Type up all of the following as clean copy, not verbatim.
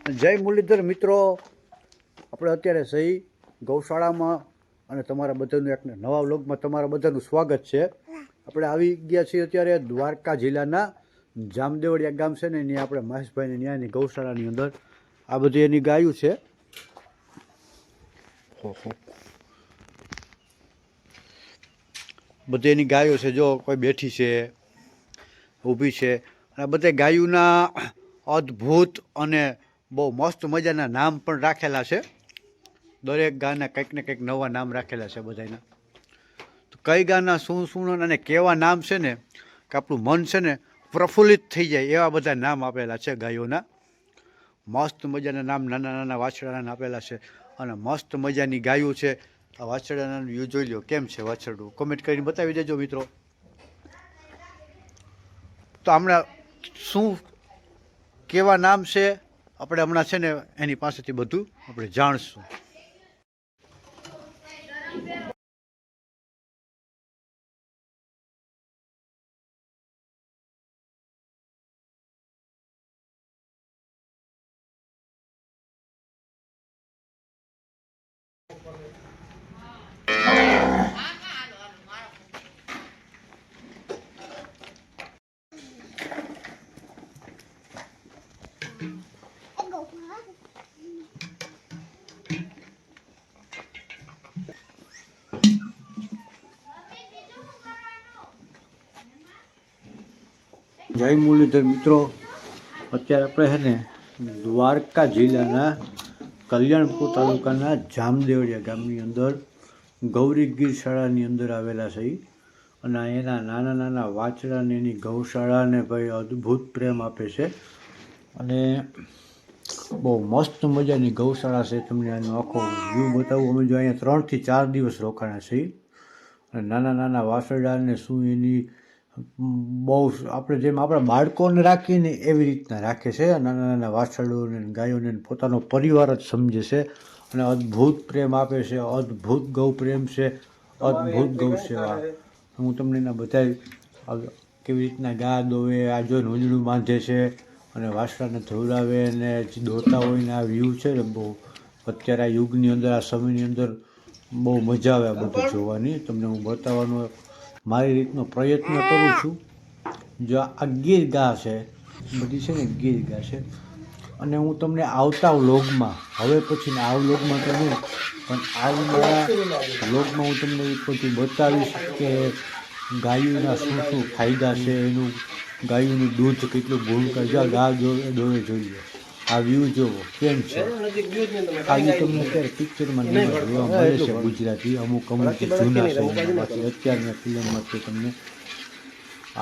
જય મુરલીધર મિત્રો, આપણે અત્યારે સહી ગૌશાળામાં અને તમારા બધાનું એક નવા વ્લોગમાં તમારા બધાનું સ્વાગત છે. આપણે આવી ગયા છીએ અત્યારે દ્વારકા જિલ્લાના જામદેવળિયા ગામ છે ને ત્યાં આપણે મહેશભાઈની ત્યાંની ગૌશાળાની અંદર આ બધી એની ગાયું છે. બધી એની ગાયો છે, જો કોઈ બેઠી છે, ઊભી છે. અને બધા ગાયોના અદ્ભુત અને બહુ મસ્ત મજાના નામ પણ રાખેલા છે. દરેક ગાના કંઈક ને કંઈક નવા નામ રાખેલા છે બધાના. તો કઈ ગાના શું અને કેવા નામ છે ને કે આપણું મન છે ને પ્રફુલ્લિત થઈ જાય એવા બધા નામ આપેલા છે ગાયોના. મસ્ત મજાના નામ નાના નાના વાછરડાના આપેલા છે અને મસ્ત મજાની ગાયો છે. આ વાછરડાના વ્યૂ જોઈ લો, કેમ છે વાછરડું, કોમેન્ટ કરીને બતાવી દેજો મિત્રો. તો હમણાં શું કેવા નામ છે આપણે હમણાં છે ને એની પાસેથી બધું આપણે જાણશું. જય મુરલીધર મિત્રો, અત્યારે આપણે છે ને દ્વારકા જિલ્લાના કલ્યાણપુર તાલુકાના જામદેવળિયા ગામની અંદર ગૌરી ગીર શાળાની અંદર આવેલા છે. અને એના નાના નાના વાછડાને એની ગૌશાળાને ભાઈ અદ્ભુત પ્રેમ આપે છે. અને બહુ મસ્ત મજાની ગૌશાળા છે. તમને આનો આખો વ્યૂ બતાવું. અમે જો અહીંયા 3 થી 4 દિવસ રોકાણા છીએ. અને નાના નાના વાછરડાને શું એની બહુ આપણે જેમ આપણા બાળકોને રાખીને એવી રીતના રાખે છે. નાના નાના વાછરડોને ગાયોને પોતાનો પરિવાર જ સમજે છે. અને અદ્ભુત પ્રેમ આપે છે, અદ્ભુત ગૌ પ્રેમ છે, અદ્ભુત ગૌ સેવા. હું તમને એના બધા કેવી રીતના ગા દોવે, આ જોઈને ઊંજળું બાંધે છે અને વાછરાને ધોવડાવે અને જે દોતા હોય ને આ વ્યૂ છે ને બહુ અત્યારે આ યુગની અંદર, આ સમયની અંદર બહુ મજા આવે આ બધું જોવાની. તમને હું બતાવવાનો મારી રીતનો પ્રયત્ન કરું છું. જો આ ગીર ગા છે, બધી છે ને ગીર ગા છે. અને હું તમને આવતા વ્લોગમાં, હવે પછી આ વ્લોગમાં તો નહીં પણ આવનારા વ્લોગમાં હું તમને એ બધું બતાવીશ કે ગાયોના શું શું ફાયદા છે, એનું ગાયોનું દૂધ કેટલું ગુણકાર. જો ગા દોવે જોઈએ, આ વ્યૂ જોવો કેમ છે. ખાલી તમને અત્યારે પિક્ચરમાં જોવા મળે છે ગુજરાતી, અમુક જૂના સમયમાંથી અત્યારના ફિલ્મમાંથી તમને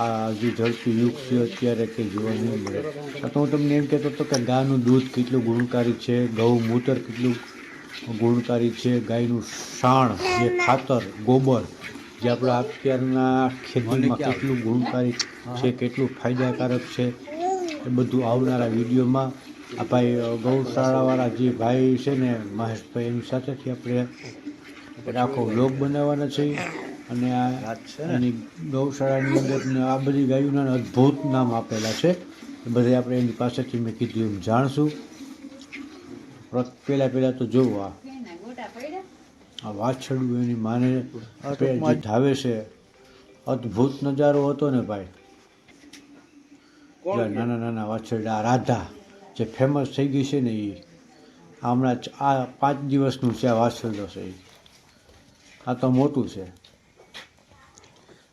આ જે ઝડપી યુગ છે અત્યારે કંઈ જોવા નહીં મળે. તો હું તમને એમ કહેતો હતો કે ગાયનું દૂધ કેટલું ગુણકારી છે, ગૌમૂત્ર કેટલું ગુણકારી છે, ગાયનું શાણ જે ખાતર ગોબર જે આપણા અત્યારના ખેતીમાં કેટલું ગુણકારી છે, કેટલું ફાયદાકારક છે, એ બધું આવનારા વિડીયોમાં આ ભાઈ ગૌશાળાવાળા જે ભાઈ છે ને મહેશભાઈ, એની સાથેથી આપણે આખો વ્લોગ બનાવવાના છે. અને આ એની ગૌશાળાની અંદર આ બધી ગાયોના અદ્ભુત નામ આપેલા છે. એ બધે આપણે એની પાસેથી મેં કીધું એમ જાણશું. પહેલાં તો જોવો આ વાછરડું એની માને જે ધાવે છે, અદ્ભુત નજારો હતો ને ભાઈ. નાના નાના વાછરડા, રાધા જે ફેમસ થઈ ગઈ છે ને, એ હમણાં આ 5 દિવસનું છે આ વાછરડો છે. આ તો મોટું છે.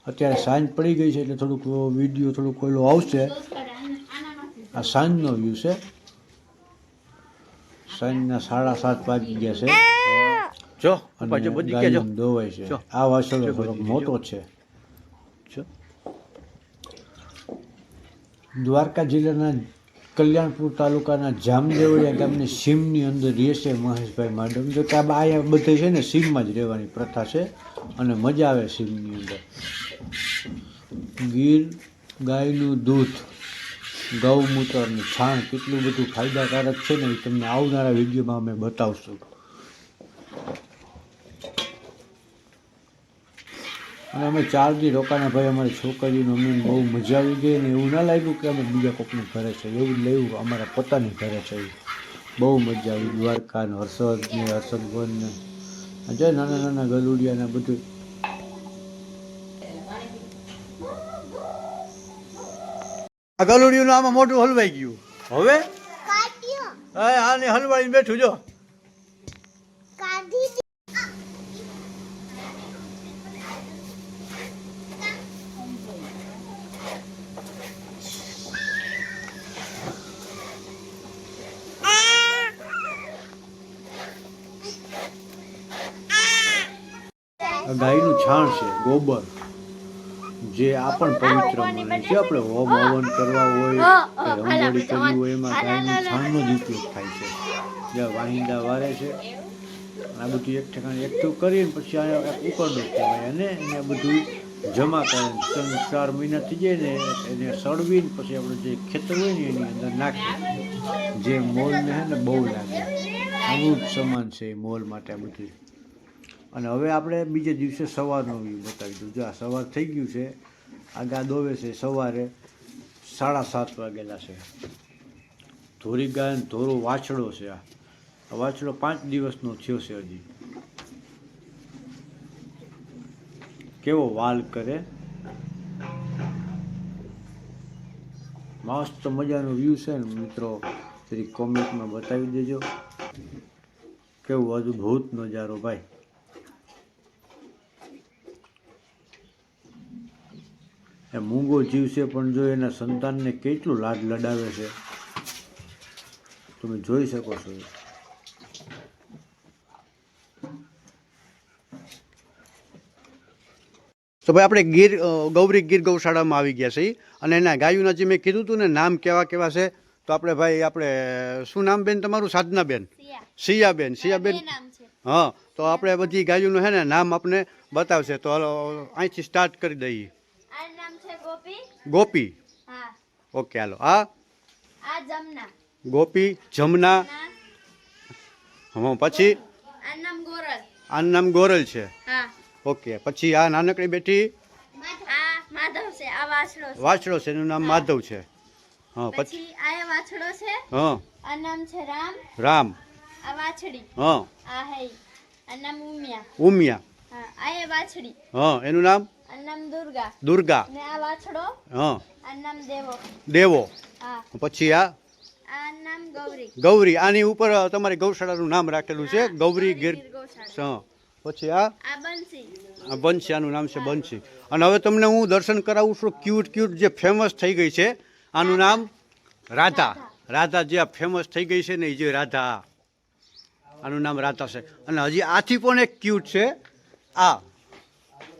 અત્યારે સાંજ પડી ગઈ છે એટલે થોડુંક વિડીયો થોડુંક ઓલું આવશે. આ સાંજનો વ્યૂ છે. સાંજના 7:30 વાગી ગયા છે. જો ગાય દોવાય છે. આ વાછરડો થોડોક મોટો છે. દ્વારકા જિલ્લાના કલ્યાણપુર તાલુકાના જામદેવળિયા ગામની સીમની અંદર રહે છે મહેશભાઈ માડમ. જો કે આ બધે છે ને સીમમાં જ રહેવાની પ્રથા છે અને મજા આવે સીમની અંદર. ગીર ગાયનું દૂધ, ગૌમૂત્રનું છાણ કેટલું બધું ફાયદાકારક છે ને એ તમને આવનારા વિડીયોમાં અમે બતાવશું. અને અમે 4 દી રોકાણા ભાઈ. અમારી છોકરીઓને અમને બહુ મજા આવી ગઈ ને એવું ના લાગ્યું કે અમે બીજા કોકની ઘરે છે, એવું જ લાગ્યું અમારા પોતાની ઘરે છે. બહુ મજા આવી. દ્વારકા ને હર્ષદ ને હર્ષદવન ને જે નાના નાના ગલુડિયા ને બધું. આ ગલુડિયું આમાં મોટું હલવાઈ ગયું. હવે આને હલવાઈ બેઠું જો. ગાયનું છાણ છે, ગોબર, જે આપણ પવિત્ર માને છે. આપણે હોમ હવન કરવા હોય કે રંગોળી કરવી હોય એમાં ગાયનું છાણનો જ ઉપયોગ થાય છે. જ્યાં વાહિંદા વારે છે આ બધું એક ઠેકાણે એકઠું કરીને પછી આ ઉકરડો કહેવાય અને એને બધું જમા કરે. 3-4 મહિના થઈ જાય ને એને સળવીને પછી આપણે જે ખેતર હોય ને એની અંદર નાખીએ. જે મોલને છે ને બહુ લાગે, અમૃત સમાન છે એ મોલ માટે આ બધું. અને હવે આપણે બીજે દિવસે સવારનો વ્યૂ બતાવી દઉં. જો આ સવાર થઈ ગયું છે. આ ગા દોવે છે સવારે 7:30 વાગેલા છે. ધોરી ગાય ધોરો વાછડો છે. આ વાછડો 5 દિવસનો થયો છે હજી. કેવો વાલ કરે, મસ્ત મજાનો વ્યૂ છે ને મિત્રો. જરી કોમેન્ટમાં બતાવી દેજો કેવું અદ્ભુત નજારો ભાઈ. એ મૂંગો જીવ છે પણ જો એના સંતાનને કેટલું લાડ લડાવે છે તમે જોઈ શકો છો. તો ભાઈ આપણે ગૌરી ગીર ગૌશાળામાં આવી ગયા છીએ અને એના ગાયોના જે મેં કીધું હતું ને નામ કેવા કેવા છે તો આપણે શું નામ બેન તમારું? સાધનાબેન, સિયાબેન. હા, તો આપણે બધી ગાયોનું છે ને નામ આપણે બતાવશે. તો હાલો અહીંથી સ્ટાર્ટ કરી દઈએ. ગોપી, ઓકે હાલો. ગોપી, જમના, પછી આનું નામ ગોરલ છે. ઓકે, પછી આ નાનકડી બેટી વાછડો છે, એનું નામ માધવ છે. હા, પછી હા રામ. હા, ઉમિયા. હા, એનું નામ દુર્ગા. હા, દેવો. પછી આ ગૌરી. આની ઉપર તમારી ગૌશાળાનું નામ રાખેલું છે, ગૌરી ગીર. હા, પછી આ બંસી. આનું નામ છે બંસી. અને હવે તમને હું દર્શન કરાવું છું ક્યુટ જે ફેમસ થઈ ગઈ છે. આનું નામ રાધા. રાધા જે ફેમસ થઈ ગઈ છે ને એ જે રાધા, આનું નામ રાધા છે. અને હજી આથી પણ એક ક્યુટ છે.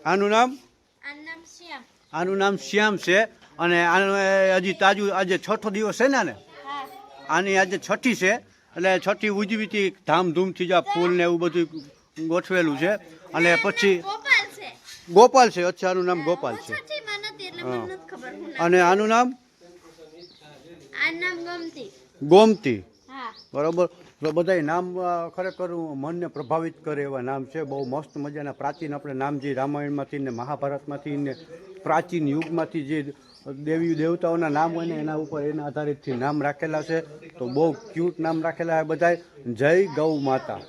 આનું નામ શ્યામ છે. અને આનું હજી તાજું આજે 6થો દિવસ છે ને આની આજે 6ઠી છે. એટલે 6ઠી ઉજવીથી ધામધૂમથી જ આ ફૂલ ને એવું બધું ગોઠવેલું છે. અને પછી ગોપાલ છે. અચ્છા, આનું નામ ગોપાલ છે. અને આનું નામ ગોમતી. બરોબર. તો બધા નામ ખરેખર મનને પ્રભાવિત કરે એવા નામ છે. બહુ મસ્ત મજાના પ્રાચીન આપણે નામ જે રામાયણમાંથી ને મહાભારતમાંથી ને પ્રાચીન યુગમાંથી જે દેવી દેવતાઓના નામ હોય ને એના ઉપર એના આધારિતથી નામ રાખેલા છે. તો બહુ ક્યુટ નામ રાખેલા બધા. જય ગૌ માતા.